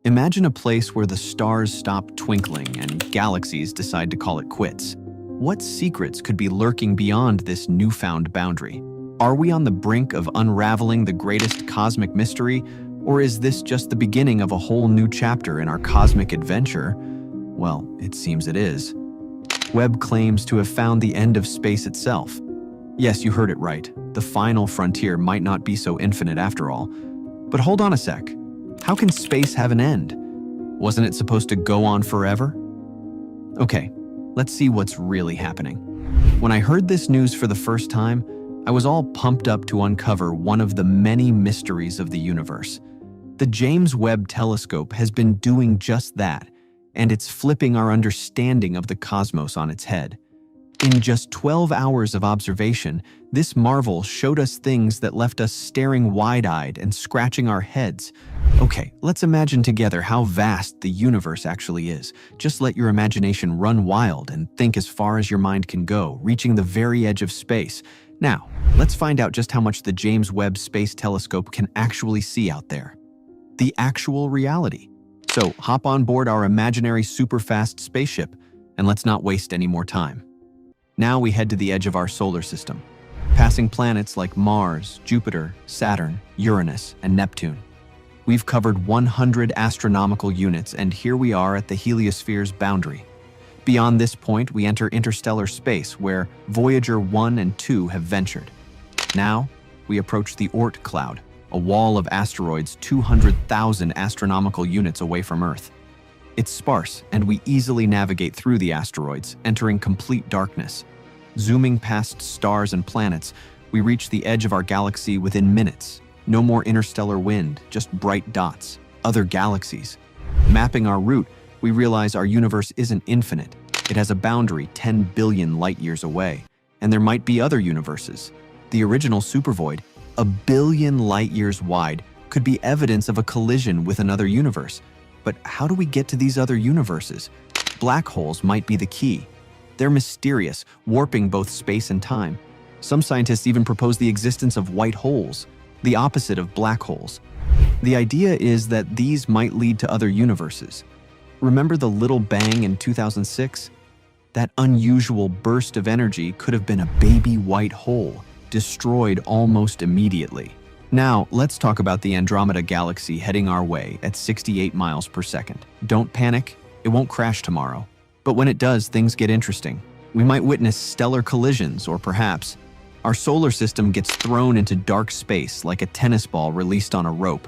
Imagine a place where the stars stop twinkling and galaxies decide to call it quits. What secrets could be lurking beyond this newfound boundary? Are we on the brink of unraveling the greatest cosmic mystery, or is this just the beginning of a whole new chapter in our cosmic adventure? Well, it seems it is. Webb claims to have found the end of space itself. Yes, you heard it right. The final frontier might not be so infinite after all. But hold on a sec. How can space have an end? Wasn't it supposed to go on forever? Okay, let's see what's really happening. When I heard this news for the first time, I was all pumped up to uncover one of the many mysteries of the universe. The James Webb Telescope has been doing just that, and it's flipping our understanding of the cosmos on its head. In just 12 hours of observation, this marvel showed us things that left us staring wide-eyed and scratching our heads. Okay, let's imagine together how vast the universe actually is. Just let your imagination run wild and think as far as your mind can go, reaching the very edge of space. Now, let's find out just how much the James Webb Space Telescope can actually see out there. The actual reality. So, hop on board our imaginary super-fast spaceship, and let's not waste any more time. Now we head to the edge of our solar system, passing planets like Mars, Jupiter, Saturn, Uranus, and Neptune. We've covered 100 astronomical units, and here we are at the heliosphere's boundary. Beyond this point, we enter interstellar space, where Voyager 1 and 2 have ventured. Now, we approach the Oort cloud, a wall of asteroids 200,000 astronomical units away from Earth. It's sparse, and we easily navigate through the asteroids, entering complete darkness. Zooming past stars and planets, we reach the edge of our galaxy within minutes. No more interstellar wind, just bright dots, other galaxies. Mapping our route, we realize our universe isn't infinite. It has a boundary 10 billion light-years away, and there might be other universes. The original supervoid, a billion light-years wide, could be evidence of a collision with another universe. But how do we get to these other universes? Black holes might be the key. They're mysterious, warping both space and time. Some scientists even propose the existence of white holes, the opposite of black holes. The idea is that these might lead to other universes. Remember the Little Bang in 2006? That unusual burst of energy could have been a baby white hole, destroyed almost immediately. Now, let's talk about the Andromeda Galaxy heading our way at 68 miles per second. Don't panic, it won't crash tomorrow. But when it does, things get interesting. We might witness stellar collisions, or perhaps our solar system gets thrown into dark space like a tennis ball released on a rope.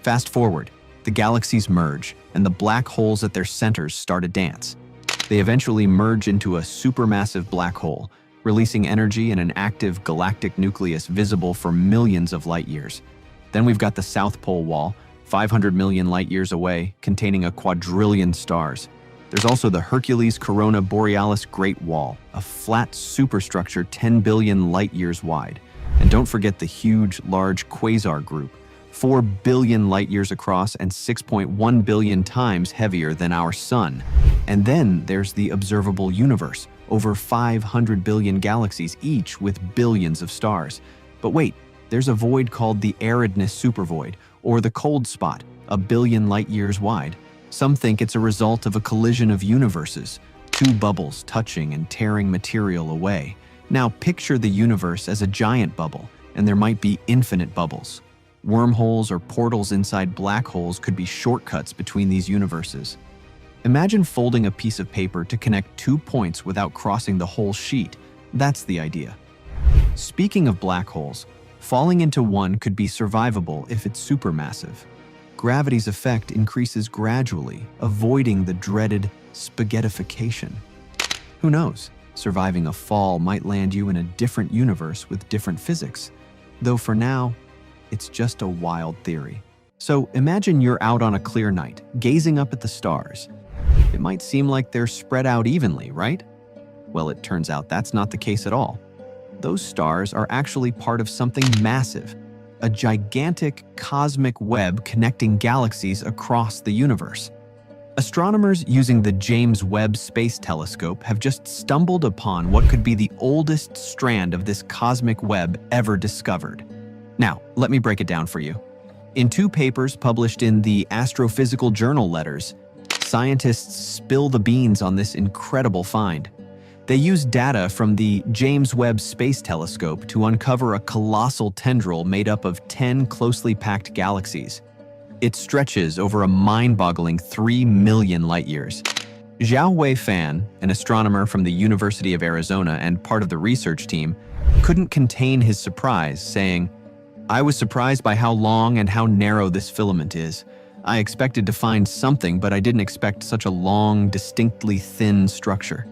Fast forward, the galaxies merge, and the black holes at their centers start a dance. They eventually merge into a supermassive black hole, releasing energy in an active galactic nucleus visible for millions of light-years. Then we've got the South Pole Wall, 500 million light-years away, containing a quadrillion stars. There's also the Hercules Corona Borealis Great Wall, a flat superstructure 10 billion light-years wide. And don't forget the huge, large quasar group, 4 billion light-years across and 6.1 billion times heavier than our Sun. And then there's the observable universe, over 500 billion galaxies, each with billions of stars. But wait, there's a void called the aridness supervoid, or the cold spot, a billion light-years wide. Some think it's a result of a collision of universes, two bubbles touching and tearing material away. Now picture the universe as a giant bubble, and there might be infinite bubbles. Wormholes or portals inside black holes could be shortcuts between these universes. Imagine folding a piece of paper to connect 2 points without crossing the whole sheet. That's the idea. Speaking of black holes, falling into one could be survivable if it's supermassive. Gravity's effect increases gradually, avoiding the dreaded spaghettification. Who knows? Surviving a fall might land you in a different universe with different physics. Though for now, it's just a wild theory. So imagine you're out on a clear night, gazing up at the stars. It might seem like they're spread out evenly, right? Well, it turns out that's not the case at all. Those stars are actually part of something massive, a gigantic cosmic web connecting galaxies across the universe. Astronomers using the James Webb Space Telescope have just stumbled upon what could be the oldest strand of this cosmic web ever discovered. Now, let me break it down for you. In two papers published in the Astrophysical Journal Letters, scientists spill the beans on this incredible find. They used data from the James Webb Space Telescope to uncover a colossal tendril made up of 10 closely packed galaxies. It stretches over a mind-boggling 3 million light-years. Xiaowei Fan, an astronomer from the University of Arizona and part of the research team, couldn't contain his surprise, saying, "I was surprised by how long and how narrow this filament is. I expected to find something, but I didn't expect such a long, distinctly thin structure.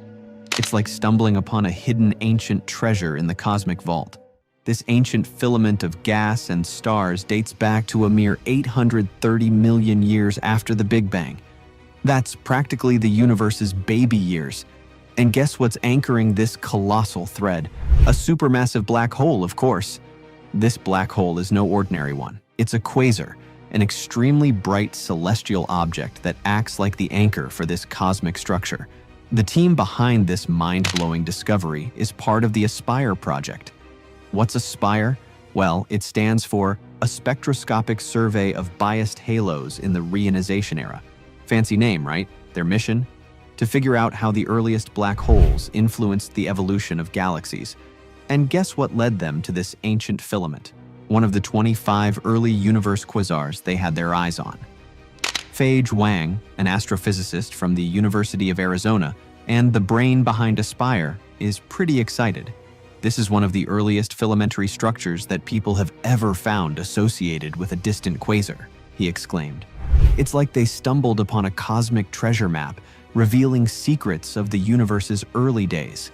It's like stumbling upon a hidden ancient treasure in the cosmic vault. This ancient filament of gas and stars dates back to a mere 830 million years after the Big Bang. That's practically the universe's baby years. And guess what's anchoring this colossal thread? A supermassive black hole, of course. This black hole is no ordinary one. It's a quasar, an extremely bright celestial object that acts like the anchor for this cosmic structure. The team behind this mind-blowing discovery is part of the ASPIRE project. What's ASPIRE? Well, it stands for a spectroscopic survey of biased halos in the reionization era. Fancy name, right? Their mission? To figure out how the earliest black holes influenced the evolution of galaxies. And guess what led them to this ancient filament? One of the 25 early universe quasars they had their eyes on. Feige Wang, an astrophysicist from the University of Arizona and the brain behind ASPIRE, is pretty excited. This is one of the earliest filamentary structures that people have ever found associated with a distant quasar, he exclaimed. It's like they stumbled upon a cosmic treasure map, revealing secrets of the universe's early days.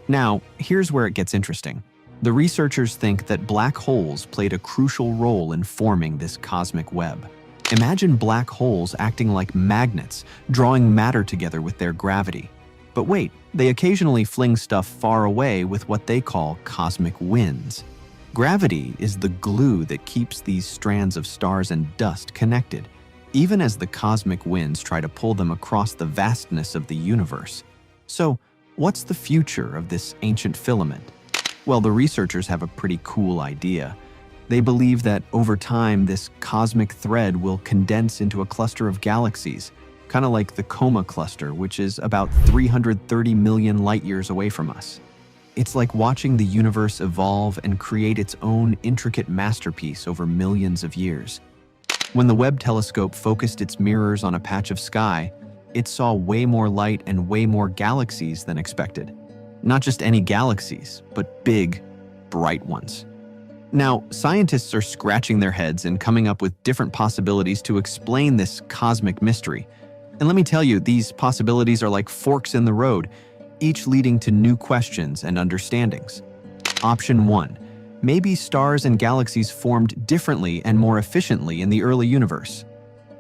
Now, here's where it gets interesting. The researchers think that black holes played a crucial role in forming this cosmic web. Imagine black holes acting like magnets, drawing matter together with their gravity. But wait, they occasionally fling stuff far away with what they call cosmic winds. Gravity is the glue that keeps these strands of stars and dust connected, even as the cosmic winds try to pull them across the vastness of the universe. So, what's the future of this ancient filament? Well, the researchers have a pretty cool idea. They believe that over time, this cosmic thread will condense into a cluster of galaxies, kind of like the Coma cluster, which is about 330 million light-years away from us. It's like watching the universe evolve and create its own intricate masterpiece over millions of years. When the Webb telescope focused its mirrors on a patch of sky, it saw way more light and way more galaxies than expected. Not just any galaxies, but big, bright ones. Now, scientists are scratching their heads and coming up with different possibilities to explain this cosmic mystery. And let me tell you, these possibilities are like forks in the road, each leading to new questions and understandings. Option 1. Maybe stars and galaxies formed differently and more efficiently in the early universe.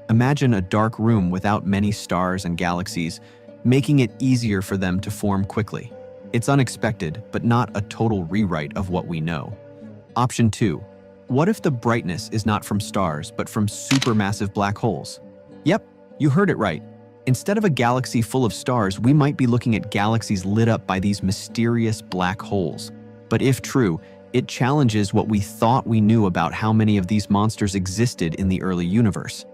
Imagine a dark room without many stars and galaxies, making it easier for them to form quickly. It's unexpected, but not a total rewrite of what we know. Option 2. What if the brightness is not from stars, but from supermassive black holes? Yep, you heard it right. Instead of a galaxy full of stars, we might be looking at galaxies lit up by these mysterious black holes. But if true, it challenges what we thought we knew about how many of these monsters existed in the early universe.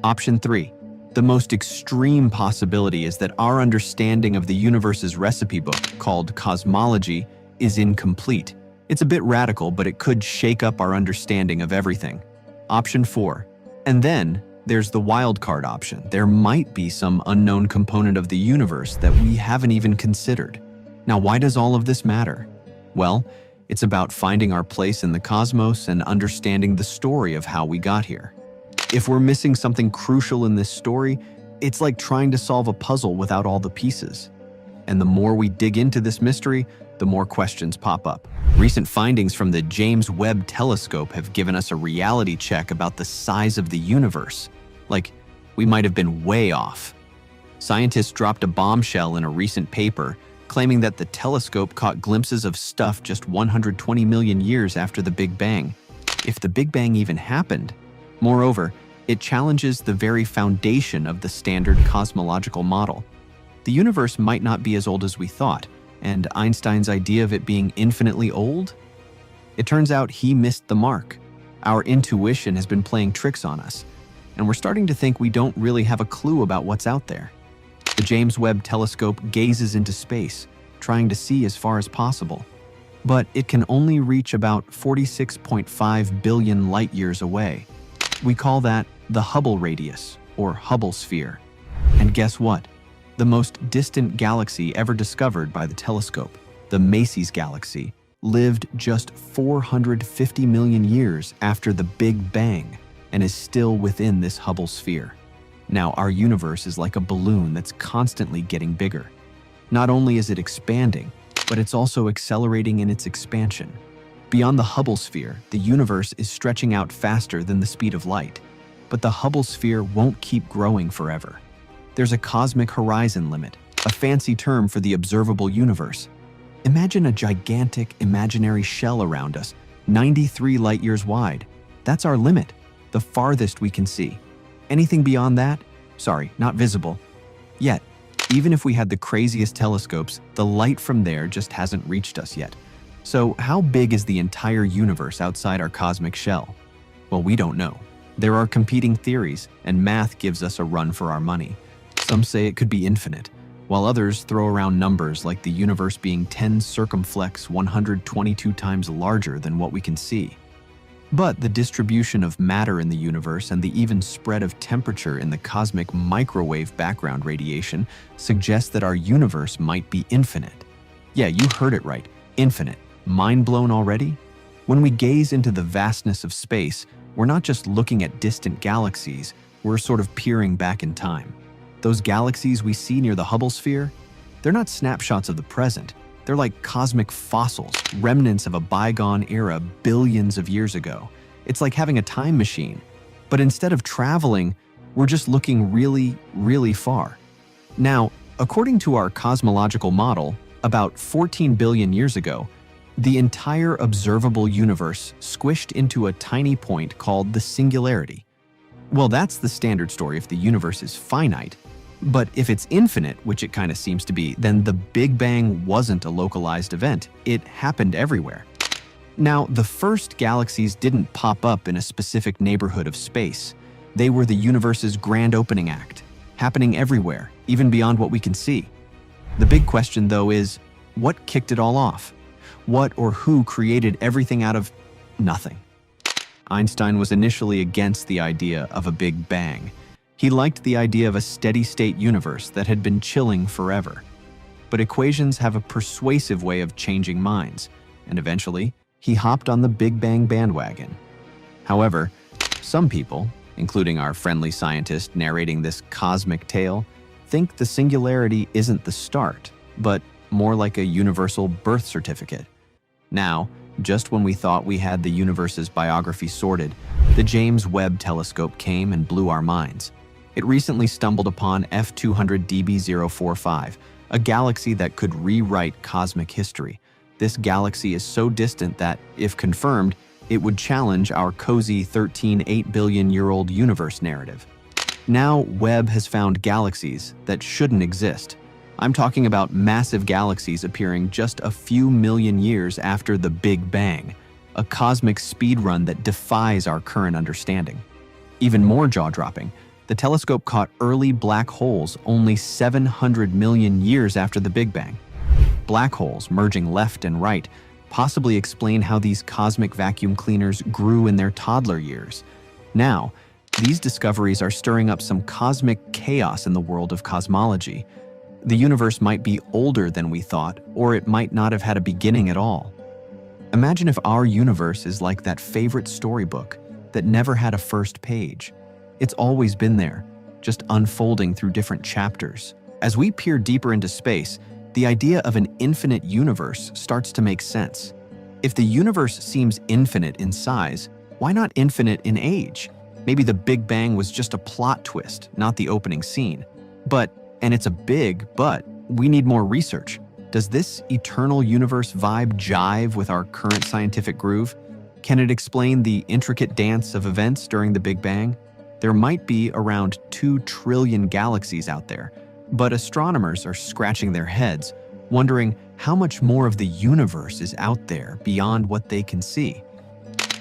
Option 3. The most extreme possibility is that our understanding of the universe's recipe book, called cosmology, is incomplete. It's a bit radical, but it could shake up our understanding of everything. Option 4. And then there's the wildcard option. There might be some unknown component of the universe that we haven't even considered. Now, why does all of this matter? Well, it's about finding our place in the cosmos and understanding the story of how we got here. If we're missing something crucial in this story, it's like trying to solve a puzzle without all the pieces. And the more we dig into this mystery, the more questions pop up. Recent findings from the James Webb telescope have given us a reality check about the size of the universe. Like, we might have been way off. Scientists dropped a bombshell in a recent paper, claiming that the telescope caught glimpses of stuff just 120 million years after the Big Bang. If the Big Bang even happened. Moreover, it challenges the very foundation of the standard cosmological model. The universe might not be as old as we thought, and Einstein's idea of it being infinitely old? It turns out he missed the mark. Our intuition has been playing tricks on us, and we're starting to think we don't really have a clue about what's out there. The James Webb Telescope gazes into space, trying to see as far as possible. But it can only reach about 46.5 billion light-years away. We call that the Hubble radius, or Hubble sphere. And guess what? The most distant galaxy ever discovered by the telescope, the Macy's galaxy, lived just 450 million years after the Big Bang and is still within this Hubble sphere. Now, our universe is like a balloon that's constantly getting bigger. Not only is it expanding, but it's also accelerating in its expansion. Beyond the Hubble sphere, the universe is stretching out faster than the speed of light. But the Hubble sphere won't keep growing forever. There's a cosmic horizon limit, a fancy term for the observable universe. Imagine a gigantic imaginary shell around us, 93 light-years wide. That's our limit, the farthest we can see. Anything beyond that? Sorry, not visible. Yet, even if we had the craziest telescopes, the light from there just hasn't reached us yet. So how big is the entire universe outside our cosmic shell? Well, we don't know. There are competing theories, and math gives us a run for our money. Some say it could be infinite, while others throw around numbers like the universe being 10 circumflex 122 times larger than what we can see. But the distribution of matter in the universe and the even spread of temperature in the cosmic microwave background radiation suggests that our universe might be infinite. Yeah, you heard it right, infinite. Mind blown already? When we gaze into the vastness of space, we're not just looking at distant galaxies, we're sort of peering back in time. Those galaxies we see near the Hubble sphere, they're not snapshots of the present. They're like cosmic fossils, remnants of a bygone era billions of years ago. It's like having a time machine. But instead of traveling, we're just looking really, really far. Now, according to our cosmological model, about 14 billion years ago, the entire observable universe squished into a tiny point called the singularity. Well, that's the standard story if the universe is finite. But if it's infinite, which it kind of seems to be, then the Big Bang wasn't a localized event. It happened everywhere. Now, the first galaxies didn't pop up in a specific neighborhood of space. They were the universe's grand opening act, happening everywhere, even beyond what we can see. The big question, though, is what kicked it all off? What or who created everything out of nothing? Einstein was initially against the idea of a Big Bang. He liked the idea of a steady-state universe that had been chilling forever. But equations have a persuasive way of changing minds, and eventually, he hopped on the Big Bang bandwagon. However, some people, including our friendly scientist narrating this cosmic tale, think the singularity isn't the start, but more like a universal birth certificate. Now, just when we thought we had the universe's biography sorted, the James Webb Telescope came and blew our minds. It recently stumbled upon F200DB045, a galaxy that could rewrite cosmic history. This galaxy is so distant that, if confirmed, it would challenge our cozy 13.8 billion-year-old universe narrative. Now, Webb has found galaxies that shouldn't exist. I'm talking about massive galaxies appearing just a few million years after the Big Bang, a cosmic speedrun that defies our current understanding. Even more jaw-dropping, the telescope caught early black holes only 700 million years after the Big Bang. Black holes merging left and right possibly explain how these cosmic vacuum cleaners grew in their toddler years. Now, these discoveries are stirring up some cosmic chaos in the world of cosmology. The universe might be older than we thought, or it might not have had a beginning at all. Imagine if our universe is like that favorite storybook that never had a first page. It's always been there, just unfolding through different chapters. As we peer deeper into space, the idea of an infinite universe starts to make sense. If the universe seems infinite in size, why not infinite in age? Maybe the Big Bang was just a plot twist, not the opening scene. And it's a big but, we need more research. Does this eternal universe vibe jive with our current scientific groove? Can it explain the intricate dance of events during the Big Bang? There might be around 2 trillion galaxies out there, but astronomers are scratching their heads, wondering how much more of the universe is out there beyond what they can see.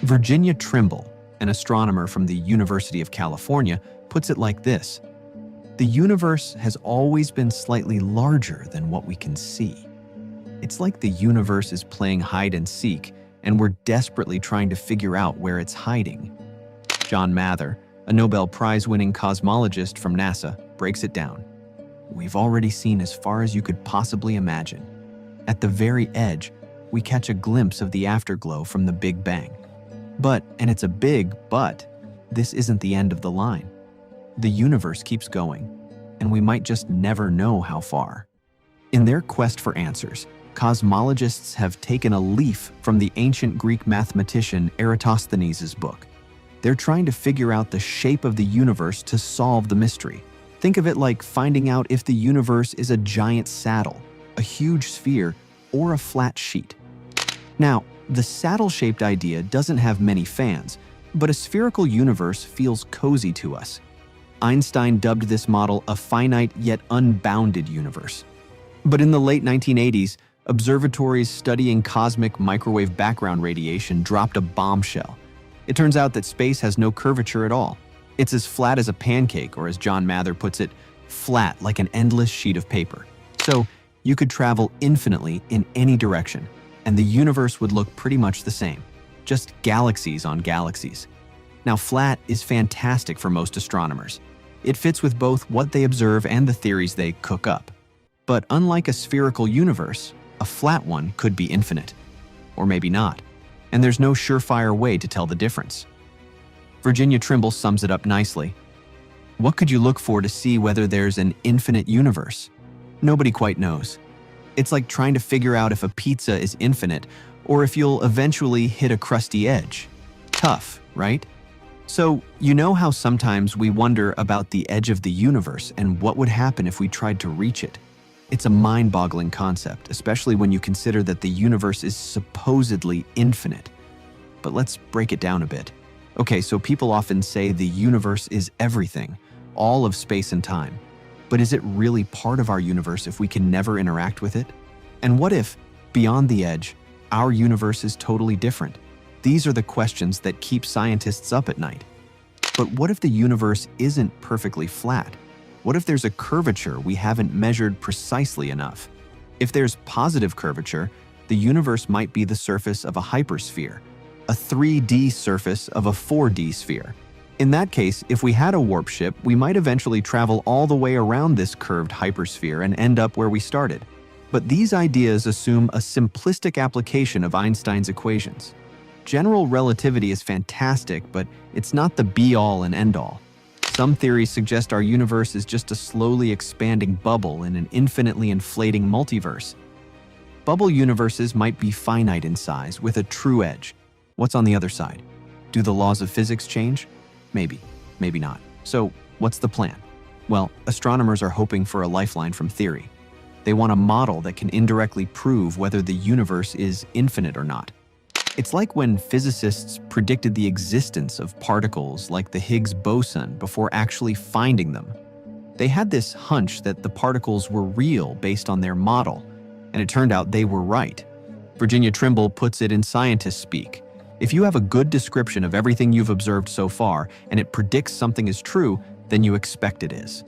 Virginia Trimble, An astronomer from the University of California puts it like this: the universe has always been slightly larger than what we can see. It's like the universe is playing hide and seek, and we're desperately trying to figure out where it's hiding. John Mather, a Nobel Prize-winning cosmologist from NASA, breaks it down. We've already seen as far as you could possibly imagine. At the very edge, we catch a glimpse of the afterglow from the Big Bang. But, and it's a big but, this isn't the end of the line. The universe keeps going, and we might just never know how far. In their quest for answers, cosmologists have taken a leaf from the ancient Greek mathematician Eratosthenes' book. They're trying to figure out the shape of the universe to solve the mystery. Think of it like finding out if the universe is a giant saddle, a huge sphere, or a flat sheet. Now, the saddle-shaped idea doesn't have many fans, but a spherical universe feels cozy to us. Einstein dubbed this model a finite yet unbounded universe. But in the late 1980s, observatories studying cosmic microwave background radiation dropped a bombshell. It turns out that space has no curvature at all. It's as flat as a pancake, or as John Mather puts it, flat like an endless sheet of paper. So you could travel infinitely in any direction, and the universe would look pretty much the same, just galaxies on galaxies. Now, flat is fantastic for most astronomers. It fits with both what they observe and the theories they cook up. But unlike a spherical universe, a flat one could be infinite. Or maybe not. And there's no surefire way to tell the difference. Virginia Trimble sums it up nicely. What could you look for to see whether there's an infinite universe? Nobody quite knows. It's like trying to figure out if a pizza is infinite or if you'll eventually hit a crusty edge. Tough, right? So, you know how sometimes we wonder about the edge of the universe and what would happen if we tried to reach it? It's a mind-boggling concept, especially when you consider that the universe is supposedly infinite. But let's break it down a bit. Okay, so people often say the universe is everything, all of space and time. But is it really part of our universe if we can never interact with it? And what if, beyond the edge, our universe is totally different? These are the questions that keep scientists up at night. But what if the universe isn't perfectly flat? What if there's a curvature we haven't measured precisely enough? If there's positive curvature, the universe might be the surface of a hypersphere, a 3D surface of a 4D sphere. In that case, if we had a warp ship, we might eventually travel all the way around this curved hypersphere and end up where we started. But these ideas assume a simplistic application of Einstein's equations. General relativity is fantastic, but it's not the be-all and end-all. Some theories suggest our universe is just a slowly expanding bubble in an infinitely inflating multiverse. Bubble universes might be finite in size, with a true edge. What's on the other side? Do the laws of physics change? Maybe, maybe not. So, what's the plan? Well, astronomers are hoping for a lifeline from theory. They want a model that can indirectly prove whether the universe is infinite or not. It's like when physicists predicted the existence of particles like the Higgs boson before actually finding them. They had this hunch that the particles were real based on their model, and it turned out they were right. Virginia Trimble puts it in scientist speak. If you have a good description of everything you've observed so far and it predicts something is true, then you expect it is.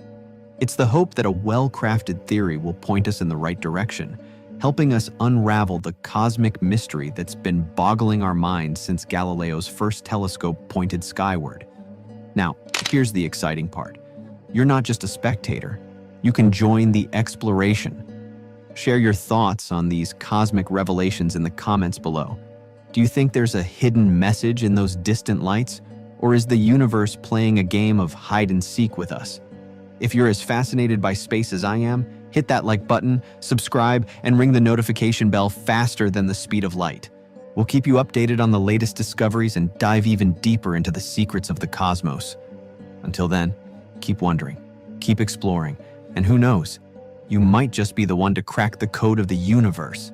It's the hope that a well-crafted theory will point us in the right direction, helping us unravel the cosmic mystery that's been boggling our minds since Galileo's first telescope pointed skyward. Now, here's the exciting part. You're not just a spectator. You can join the exploration. Share your thoughts on these cosmic revelations in the comments below. Do you think there's a hidden message in those distant lights? Or is the universe playing a game of hide and seek with us? If you're as fascinated by space as I am, hit that like button, subscribe, and ring the notification bell faster than the speed of light. We'll keep you updated on the latest discoveries and dive even deeper into the secrets of the cosmos. Until then, keep wondering, keep exploring, and who knows, you might just be the one to crack the code of the universe.